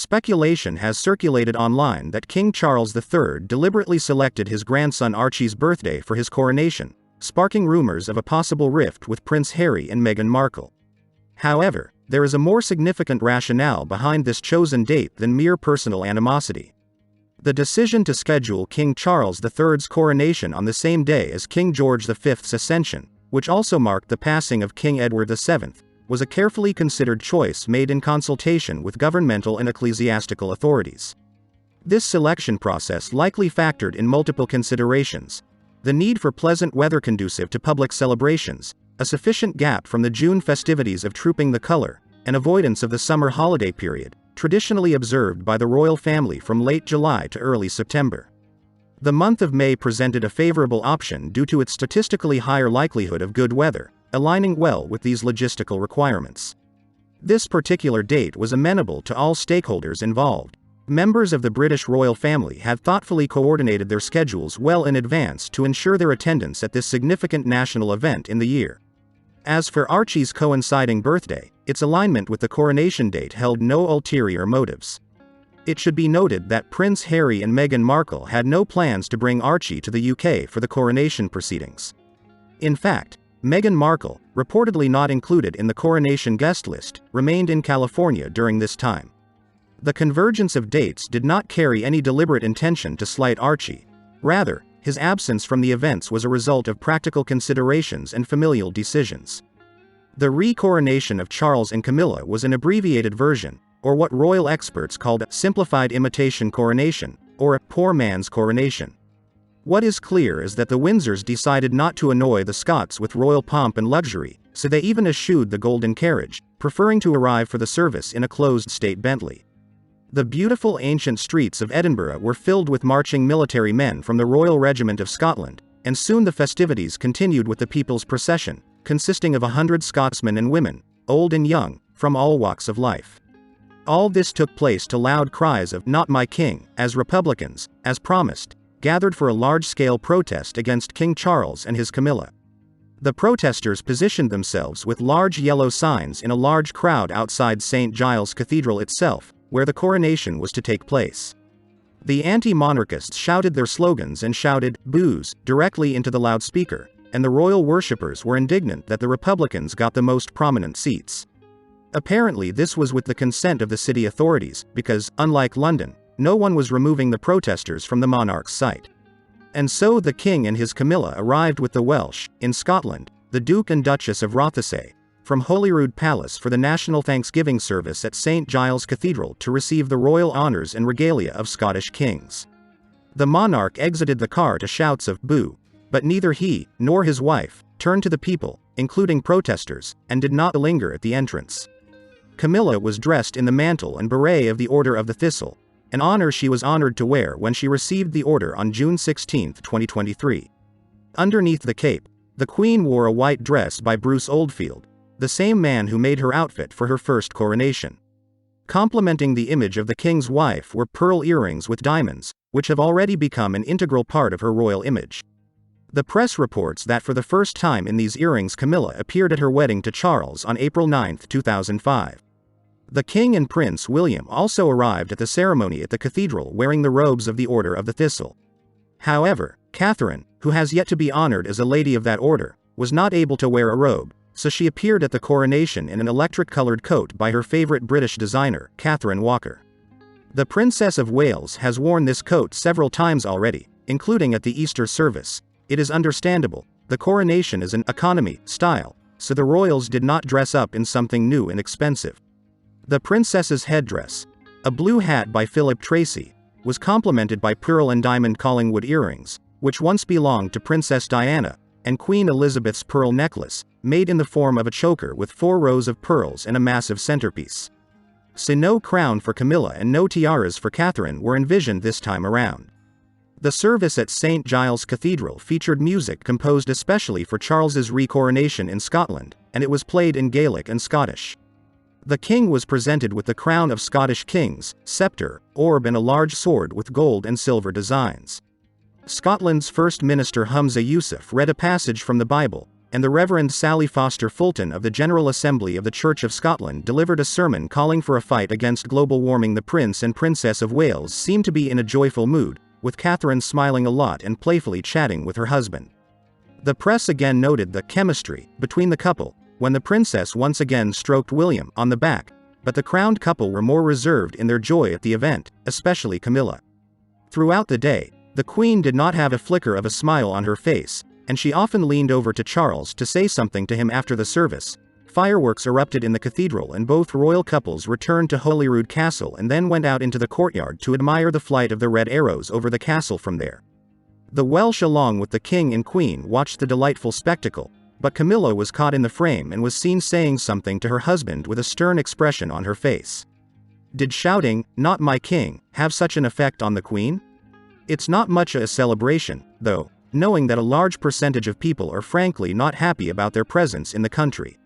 Speculation has circulated online that King Charles III deliberately selected his grandson Archie's birthday for his coronation, sparking rumors of a possible rift with Prince Harry and Meghan Markle. However, there is a more significant rationale behind this chosen date than mere personal animosity. The decision to schedule King Charles III's coronation on the same day as King George V's ascension, which also marked the passing of King Edward VII, was a carefully considered choice made in consultation with governmental and ecclesiastical authorities. This selection process likely factored in multiple considerations: the need for pleasant weather conducive to public celebrations, a sufficient gap from the June festivities of Trooping the Colour, and avoidance of the summer holiday period, traditionally observed by the royal family from late July to early September. The month of May presented a favourable option due to its statistically higher likelihood of good weather, aligning well with these logistical requirements. This particular date was amenable to all stakeholders involved. Members of the British royal family had thoughtfully coordinated their schedules well in advance to ensure their attendance at this significant national event in the year. As for Archie's coinciding birthday, its alignment with the coronation date held no ulterior motives. It should be noted that Prince Harry and Meghan Markle had no plans to bring Archie to the UK for the coronation proceedings. In fact, Meghan Markle, reportedly not included in the coronation guest list, remained in California during this time. The convergence of dates did not carry any deliberate intention to slight Archie. Rather, his absence from the events was a result of practical considerations and familial decisions. The re-coronation of Charles and Camilla was an abbreviated version, or what royal experts called a simplified imitation coronation, or a poor man's coronation. What is clear is that the Windsors decided not to annoy the Scots with royal pomp and luxury, so they even eschewed the golden carriage, preferring to arrive for the service in a closed state Bentley. The beautiful ancient streets of Edinburgh were filled with marching military men from the Royal Regiment of Scotland, and soon the festivities continued with the People's Procession, consisting of 100 Scotsmen and women, old and young, from all walks of life. All this took place to loud cries of "Not my king," as Republicans, as promised, gathered for a large-scale protest against King Charles and his Camilla. The protesters positioned themselves with large yellow signs in a large crowd outside St. Giles Cathedral itself, where the coronation was to take place. The anti-monarchists shouted their slogans and shouted "boos" directly into the loudspeaker, and the royal worshippers were indignant that the Republicans got the most prominent seats. Apparently this was with the consent of the city authorities, because, unlike London, no one was removing the protesters from the monarch's sight. And so the king and his Camilla arrived with the Welsh, in Scotland, the Duke and Duchess of Rothesay, from Holyrood Palace for the national Thanksgiving service at St. Giles Cathedral to receive the royal honours and regalia of Scottish kings. The monarch exited the car to shouts of "boo," but neither he, nor his wife, turned to the people, including protesters, and did not linger at the entrance. Camilla was dressed in the mantle and beret of the Order of the Thistle, an honour she was honoured to wear when she received the order on June 16, 2023. Underneath the cape, the Queen wore a white dress by Bruce Oldfield, the same man who made her outfit for her first coronation. Complementing the image of the king's wife were pearl earrings with diamonds, which have already become an integral part of her royal image. The press reports that for the first time in these earrings Camilla appeared at her wedding to Charles on April 9, 2005. The King and Prince William also arrived at the ceremony at the cathedral wearing the robes of the Order of the Thistle. However, Catherine, who has yet to be honoured as a lady of that order, was not able to wear a robe, so she appeared at the coronation in an electric-coloured coat by her favourite British designer, Catherine Walker. The Princess of Wales has worn this coat several times already, including at the Easter service. It is understandable, the coronation is an economy style, so the royals did not dress up in something new and expensive. The princess's headdress, a blue hat by Philip Tracy, was complemented by pearl and diamond Collingwood earrings, which once belonged to Princess Diana, and Queen Elizabeth's pearl necklace, made in the form of a choker with 4 rows of pearls and a massive centerpiece. So no crown for Camilla and no tiaras for Catherine were envisioned this time around. The service at St. Giles Cathedral featured music composed especially for Charles's re-coronation in Scotland, and it was played in Gaelic and Scottish. The king was presented with the crown of Scottish kings, sceptre, orb and a large sword with gold and silver designs. Scotland's First Minister Humza Yousaf read a passage from the Bible, and the Reverend Sally Foster Fulton of the General Assembly of the Church of Scotland delivered a sermon calling for a fight against global warming. The Prince and Princess of Wales seemed to be in a joyful mood, with Catherine smiling a lot and playfully chatting with her husband. The press again noted the chemistry between the couple, when the princess once again stroked William on the back, but the crowned couple were more reserved in their joy at the event, especially Camilla. Throughout the day, the Queen did not have a flicker of a smile on her face, and she often leaned over to Charles to say something to him after the service. Fireworks erupted in the cathedral and both royal couples returned to Holyrood Castle and then went out into the courtyard to admire the flight of the red arrows over the castle from there. The Welsh along with the King and Queen watched the delightful spectacle, but Camilla was caught in the frame and was seen saying something to her husband with a stern expression on her face. Did shouting, "Not my king," have such an effect on the Queen? It's not much a celebration, though, knowing that a large percentage of people are frankly not happy about their presence in the country.